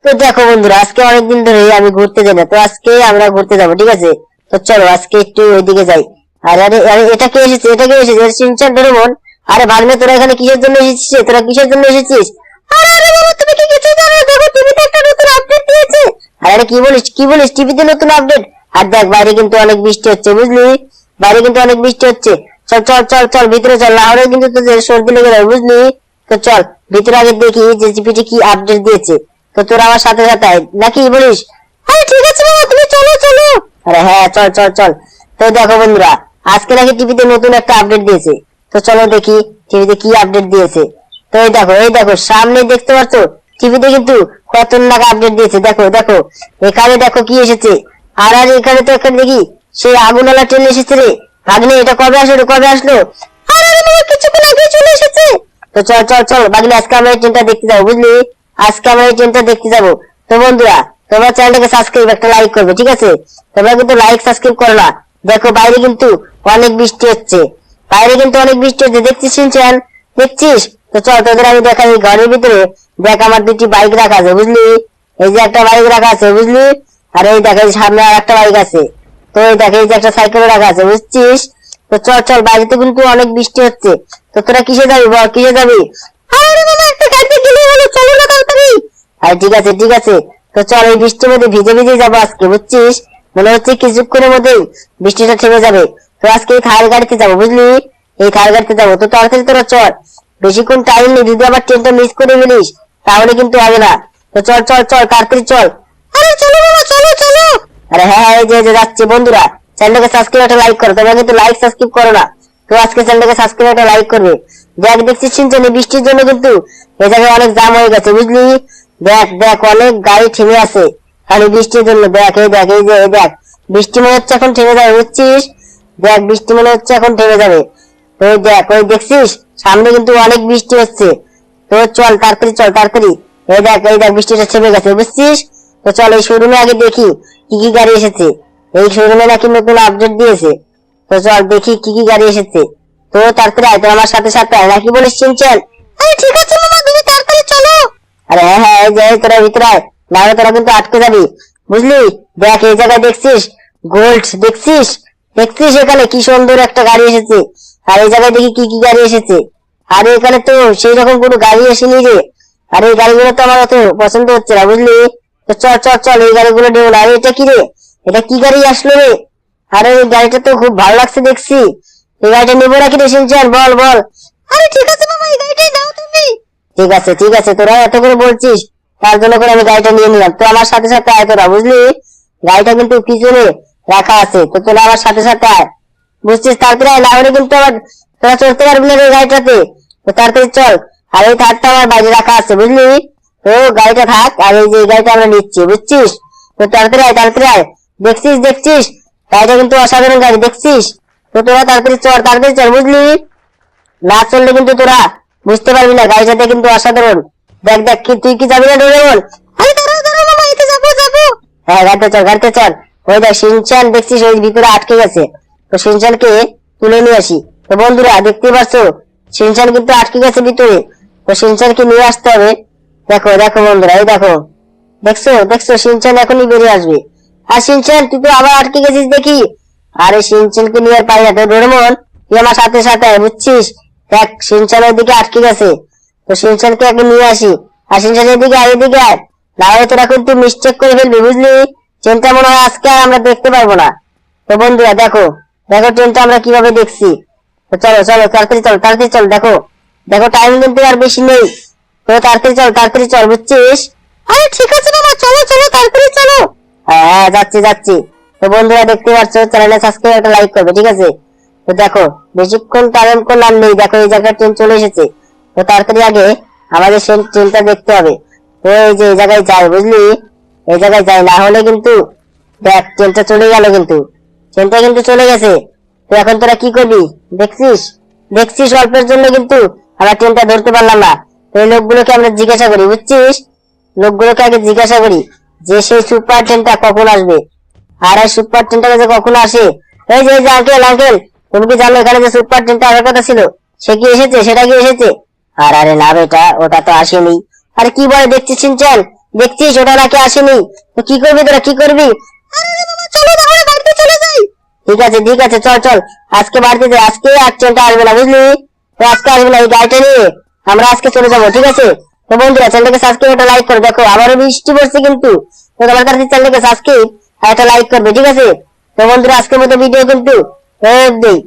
তো দেখো বন্ধুরা, আজকে অনেকদিন ধরে আমি ঘুরতে যাই না, তো আজকে আমরা ঘুরতে যাবো, ঠিক আছে? তো চলো আজকে একটু ওইদিকে যাই। আরে আরে আরে, এটা কে এসেছে? এটা কে এসেছে? Shinchan, Doraemon. আরে ভাগ্নে, তোরা এখানে কিসের জন্য এসেছিস? তোরা কিসের জন্য এসেছিস? আরে আরে বাবা, তুমি কি কিছু জানো? দেখো টিভিতে একটা নতুন আপডেট দিয়েছে। আরে আরে, কি বলিস টিভিতে নতুন আপডেট? আর দেখ, বাইরে কিন্তু অনেক বৃষ্টি হচ্ছে, বুঝলি? বাইরে কিন্তু অনেক বৃষ্টি হচ্ছে। চল চল চল চল, ভিতরে চল, না হলে কিন্তু তোদের সর্দি লেগে যাবে, বুঝলি? তো চল ভিতরে আগে দেখি যে জিপিটি কি আপডেট দিয়েছে। তো তোরা আমার সাথে সাথে আয়, নাকি বলিস? আরে ঠিক আছে বাবা, তুমি চলো চলো। আরে হ্যাঁ, চল চল চল। তো দেখো বন্ধুরা, আজকে নাকি টিভিতে নতুন একটা আপডেট দিয়েছে। তো চলো দেখি টিভিতে কি আপডেট দিয়েছে। তো এই দেখো সামনে দেখতে পাচ্ছ, টিভিতে কিন্তু খতরনাক আপডেট দিয়েছে। দেখো দেখো, এখানে দেখো কি এসেছে। আর আর এখানে তো এখানে দেখি সেই আগুনওয়ালা ট্রেন এসেছে রে। ভাগ্নে, এটা কবে আসলো? কবে আসলো? আরে আরে বাবা, কিছুক্ষণ আগে চলে এসেছে। তো চল চল চল ভাগ্নে, আজকে আমরা এই ট্রেনটা দেখতে যাবো, বুঝলি? আজকে আমরা এই ট্রেনটা দেখতে যাবো। তো বন্ধুরা, তোমরা চ্যানেলটাকে সাবস্ক্রাইব, একটা লাইক করবে, ঠিক আছে? তোমরা কিন্তু লাইক সাবস্ক্রাইব করো না। দেখো বাইরে কিন্তু অনেক বৃষ্টি হচ্ছে, বাইরে কিন্তু অনেক বৃষ্টি হচ্ছে, দেখছিস সিনচান? দেখছিস? তো চল তোদের আমি দেখাই, এই ঘরের ভিতরে দেখ আমার দুটি বাইক রাখা আছে, বুঝলি? এই যে একটা বাইক রাখা আছে, বুঝলি? আর এই দেখ, এই সামনে আর একটা বাইক আছে। তো এই দেখ, এই যে একটা সাইকেল রাখা আছে, বুঝছিস? তো চল চল, বাইরেতে কিন্তু অনেক বৃষ্টি হচ্ছে। তো তোরা কিসে যাবি বল, কিসে যাবি? আরে বাবা, একটা গাড়িতে গেলে হলো, চলো না তাড়াতাড়ি। আরে ঠিক আছে ঠিক আছে। তো চল, এই বৃষ্টির মধ্যে ভিজে ভিজে যাবো আজকে, বুঝছিস? মনে হচ্ছে কিছুক্ষণের মধ্যেই বৃষ্টিটা থেমে যাবে। তো আজকে এই থার গাড়িতে যাবো, বুঝলি? এই থার গাড়িতে যাবো। তো তাড়াতাড়ি তোরা চল, বেশিক্ষণ টাইম নেই, যদি আবার ট্রেনটা মিস করে ফেলিস তাহলে কিন্তু হবে না। তো চল চল চল, তাড়াতাড়ি চল। আরে চলো বাবা, চলো চলো। আরে হ্যাঁ হ্যাঁ, এই যে যাচ্ছে। বন্ধুরা, চ্যানেলটাকে সাবস্ক্রাইব, একটা লাইক করো। তোমরা কিন্তু লাইক সাবস্ক্রাইব করো না। তো আজকে চ্যানেলটাকে সাবস্ক্রাইব, একটা লাইক করবে। দেখ, দেখছিস সিনচান, বৃষ্টির জন্য কিন্তু এই জায়গায় অনেক জাম হয়ে গেছে, বুঝলি? দেখ দেখ, অনেক গাড়ি থেমে আছে খালি বৃষ্টির জন্য। দেখ এই দেখ, এই যে এই দেখ, বৃষ্টি মনে হচ্ছে এখন থেমে যাবে, বুঝছিস? দেখ, বৃষ্টি মনে হচ্ছে এখন থেমে যাবে। তো ওই দেখ, ওই দেখছিস সামনে কিন্তু অনেক বৃষ্টি হচ্ছে। তো চল তাড়াতাড়ি চল, তাড়াতাড়ি। এই দেখ, এই দেখ, বৃষ্টিটা থেমে গেছে, বুঝছিস? তো চল এই শোরুমে আগে দেখি কি কি গাড়ি এসেছে। এই শোরুমে নাকি নতুন আপডেট দিয়েছে। তো চল দেখি কি কি গাড়ি এসেছে। তো তাড়াতাড়ি আয়, তো আমার সাথে সাথে আয়, নাকি বলিস সিনচান? আরে ঠিক আছে মামা, তুমি তাড়াতাড়ি চলো। আরে হ্যাঁ হ্যাঁ, এই যে তোরা ভিতরে আয়, নাহলে তোরা কিন্তু আটকে যাবি, বুঝলি? দেখ এই জায়গায় দেখছিস গোল্ড, দেখছিস? দেখছিস এখানে কি সুন্দর একটা গাড়ি এসেছে। আর এই জায়গায় দেখি কি কি গাড়ি এসেছে। আর এখানে তো সেই রকম কোনো গাড়ি আসেনি রে। আর এই গাড়িগুলো তো আমার অত পছন্দ হচ্ছে না, বুঝলি? তো চল চল চল, এই গাড়িগুলো নেব না। আরে এটা কি রে? এটা কি গাড়ি আসলো রে? আরে এই গাড়িটা তো খুব ভালো লাগছে দেখছি। এই গাড়িটা নেবো নাকি রে সিনচান, বল বল। আরে ঠিক আছে মামা, এই গাড়িটাই নাও তুমি। ঠিক আছে ঠিক আছে, তোরা এত করে বলছিস, তার জন্য করে আমি গাড়িটা নিয়ে নিলাম। তো আমার সাথে সাথে আয় তোরা, বুঝলি? গাড়িটা কিন্তু পিছনে রাখা আছে, তো তোরা আমার সাথে সাথে আয়, বুঝছিস? তাড়াতাড়ি আয়, না হলে কিন্তু আবার তোরা চড়তে পারবি না এই গাড়িটাতে। তো তাড়াতাড়ি চল। আর এই থারটা আমার বাইরে রাখা আছে, বুঝলি? তো গাড়িটা থাক, আর এই যে এই গাড়িটা আমরা নিচ্ছি, বুঝছিস? তো তাড়াতাড়ি আয়, তাড়াতাড়ি আয়। দেখছিস দেখছিস, গাড়িটা কিন্তু অসাধারণ গাড়ি, দেখছিস? তো তোরা তাড়াতাড়ি চল, তাড়াতাড়ি চল, বুঝলি? না চললে কিন্তু তোরা বুঝতে পারবি না, গাড়িটাতে কিন্তু অসাধারণ। দেখ দেখ, কি তুই কি যাবি না ডোরেমন? আরে দাঁড়াও দাঁড়াও মামা, এতে যাবো যাবো। হ্যাঁ, গাড়িতে চল, গাড়িতে চল। ওই দেখ সিনচান, দেখছিস ওই ভিতরে আটকে গেছে। তো সিনচানকে তুলে নিয়ে আসি। তো বন্ধুরা দেখতেই পাচ্ছ, সিনচান কিন্তু আটকে গেছে ভিতরে। তো সিনচানকে নিয়ে আসতে হবে। দেখো দেখো বন্ধুরা, এই দেখো, দেখছো দেখছো, সিনচান এখনই বেরিয়ে আসবে। আর সিনচান, তুই তো আবার আটকে গেছিস দেখি। আরে সিনচানকে নিয়ে আর পারি না। তো ডোরেমন, তুই আমার সাথে সাথে আয়, বুঝছিস? দেখ সিনচানের দিকে আটকে গেছে। তো সিনচানকে আগে নিয়ে আসি। আর সিনচানের দিকে আয়, এদিকে আয়, না হলে তোরা কিন্তু মিস্টেক করে ফেলবি, বুঝলি? ট্রেনটা মনে হয় আজকে আর আমরা দেখতে পারবো না। তো বন্ধুরা দেখো, দেখো ট্রেনটা আমরা কিভাবে দেখছি। তো চলো চলো, তাড়াতাড়ি চল, তাড়াতাড়ি চল। দেখো দেখো, টাইম কিন্তু আর বেশি নেই। তো তাড়াতাড়ি চল, বুঝছিস? আরে ঠিক আছে বাবা, চলো চলো, তাড়াতাড়ি চলো। হ্যাঁ হ্যাঁ, যাচ্ছি যাচ্ছি। তো বন্ধুরা দেখতে পাচ্ছ, চ্যানেলে সাবস্ক্রাইব, একটা লাইক করবে, ঠিক আছে? তো দেখো, বেশিক্ষণ টাইম করলাম নেই, দেখো এই জায়গায় ট্রেন চলে এসেছে। তো তাড়াতাড়ি আগে আমাদের সেই ট্রেনটা দেখতে হবে। তো এই যে এই জায়গায় যাই, বুঝলি? এই জায়গায় যাই, না হলে কিন্তু দেখ ট্রেনটা চলে গেল, কিন্তু ট্রেনটা কিন্তু চলে গেছে। তো এখন তোরা কি করবি? দেখছিস দেখছিস, অল্পের জন্য কিন্তু আমরা ট্রেনটা ধরতে পারলাম না। তো এই লোকগুলোকে আমরা জিজ্ঞাসা করি, বুঝছিস? লোকগুলোকে আগে জিজ্ঞাসা করি যে সেই সুপার ট্রেনটা কখন আসবে। আর এই সুপার ট্রেনটা যে কখন আসে। এই যে আঙ্কেল আঙ্কেল, তুমি কি জানো এখানে যে সুপার ট্রেনটা আসার কথা ছিল, সে কি এসেছে? সেটা কি এসেছে? আর আরে না বেটা, ওটা তো আসেনি। আরে কি বলে দেখছিস সিনচান, দেখছিস ওটা নাকি আসেনি, তো কি করবি তোরা, কি করবি? চলো তাহলে বাড়িতে চলে যাই। ঠিক আছে ঠিক আছে, চল চল আজকে বাড়িতে যাই, আজকে আর ট্রেনটা আসবে না বুঝলি, তো আজকে আসবে না, এই গাড়িটা নিয়ে আমরা আজকে চলে যাবো, ঠিক আছে? তো বন্ধুরা চ্যানেলটাকে সাবস্ক্রাইব একটা লাইক করে দেখো, আবারও বৃষ্টি পড়ছে কিন্তু, তো তোমার কাছে চ্যানেলটাকে সাবস্ক্রাইব আর একটা লাইক করবে, ঠিক আছে? তো বন্ধুরা আজকের মতো ভিডিও কিন্তু দেই।